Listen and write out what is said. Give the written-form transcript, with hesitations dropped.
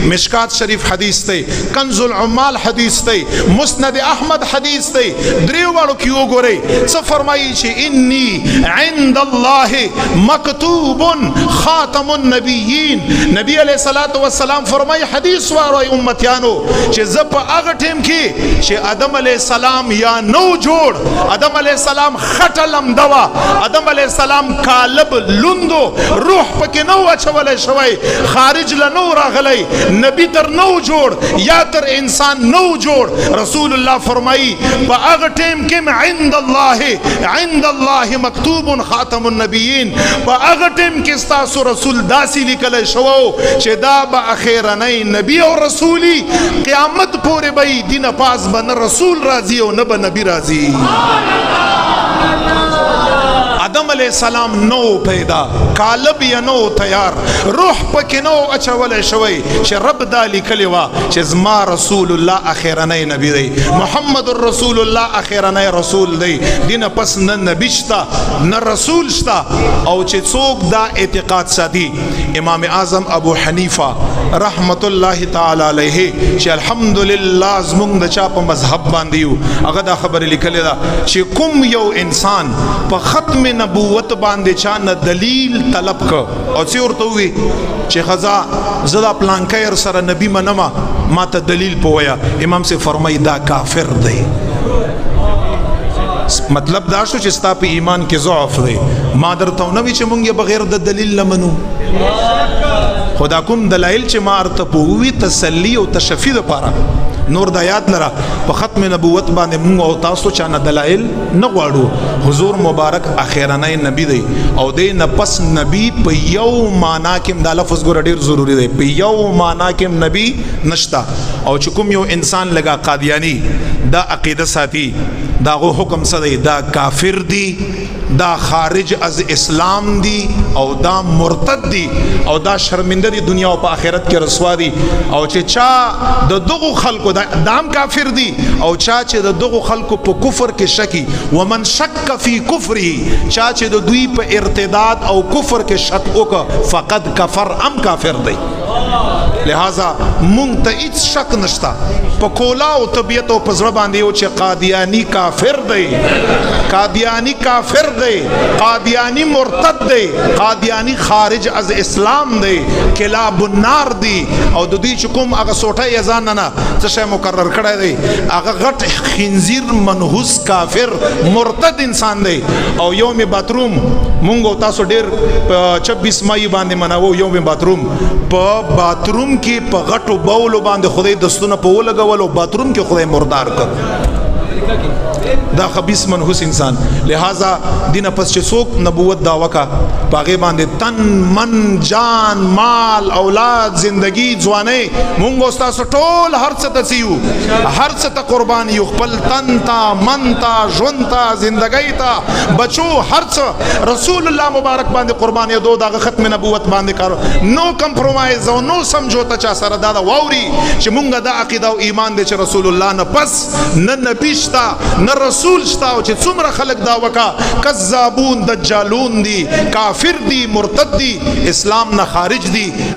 مشکات شریف حدیث تے, کنز العمال حدیث تے, مسند احمد حدیث تے, دریو والو کیوں گو رے سا فرمائی چھے انی عند اللہ مکتوب خاتم النبیین. نبی علیہ السلام فرمائی حدیث وارو امتیانو چھے زب اغٹیم کی چھے آدم علیہ السلام یا نو جوڑ, آدم علیہ السلام خطلم دوا, آدم علیہ السلام کالب لندو روح پکی نو اچھولے شوئی, خارج لنو راغلے, نبی تر نو جوڑ یا تر انسان نو جوڑ. رسول اللہ فرمائی پا اغٹیم کم عند اللہ مکتوب خاتم النبیین, پا اغٹیم کستاسو رسول داسی لکلے شوو چے دا با اخیرنائی نبی اور رسولی قیامت پورے بھئی دین پاس با نہ رسول راضی ہو نہ با نبی راضی. آدم علیہ السلام نو پیدا, کالب یا نو تیار, روح پکی نو اچھولے شوئی چھ رب دا لکلی وا چھ زما رسول اللہ اخیرنائی نبی دی, محمد الرسول اللہ اخیرنائی رسول دی. دین پس نہ نبی شتا نہ رسول شتا, او چھ سوک دا اعتقاد ساتھی. امام اعظم ابو حنیفہ رحمت اللہ تعالی علیہ چھ الحمدللہ زمونگ دا چاپ مذہب باندیو اگر دا خبر لکلی دا چھ کم یو انسان پا ختم نبوت باندے چاند دلیل طلب کا اور سی اور تووی چھ خزا زدہ پلانکیر سر نبی منما ما تا دلیل پویا, امام سے فرمائی دا کافر دے. مطلب داشتو چھ ستا پہ ایمان کے ضعف دے, ما در تونوی چھ منگی بغیر دا دلیل لمنو خدا کم دلائل چھ ما ارتپووی تسلی و تشفی دا پارا نور دا یاد لرا پا ختم نبوت باندے مونگ او تاسو چانا دلائل نگوارو. حضور مبارک اخیرانای نبی دی او دے نپس نبی پا یو مانا کم دا لفظ گو رڈیر ضروری دی, پا یو مانا کم نبی نشتا. او چکم یو انسان لگا قادیانی دا عقیدہ ساتھی دا غو حکم صدی دا کافر دی, دا خارج از اسلام دی, او دا مرتد دی, او دا شرمندہ دی دنیا و پا آخرت کے رسوا دی. او چے چا دا دغو خلقو دام کافر دی, او چا چے دا دغو خلقو پا کفر کے شکی, ومن شک فی کفری, چا چے دا دوی پا ارتداد او کفر کے شک اوکا فقد کفر ام کافر دی. لہذا مونگ تا ایچ شک نشتا پا کولا و طبیعت و پزر باندیو چے قادیانی کافر دے, قادیانی کافر دے, قادیانی مرتد دے, قادیانی خارج از اسلام دے, کلاب النار دی. او دو دی چکم اگا سوٹا یزان ننا تشای مقرر کڑے دے, اگا غٹ خنزیر منحوس کافر مرتد انسان دے. او یوم باتروم مونگو تاسو دیر 26 مائی باندے مناو یوم باتروم, پا باتروم کی پا غٹو باولو باندے خدای دستونا پا وہ لگا ولو باتروم کی خدای مردار کر دا خبیث منحوس انسان. لہذا دین پس چھ سوک نبوت دعوی کا باغی باندے تن من جان مال اولاد زندگی جوانے مونگو استاسو ٹول ہر ستا سیو, ہر ستا قربانی اخپل تن تا من تا جون تا زندگی تا بچو ہر سا رسول اللہ مبارک باندے قربانی دو دا ختم نبوت باندے کارو, نو کمپرومائز و نو سمجھوتا چا سر دادا واوری چھ مونگا دا عقیدہ و ایمان دے چھ رسول اللہ نا پس نا نبی شتا نا رسول شتا و چھ سمر خلق دا وکا کذابون دجالون دی, کافر دی, مرتد دی, اسلام نا خارج دی.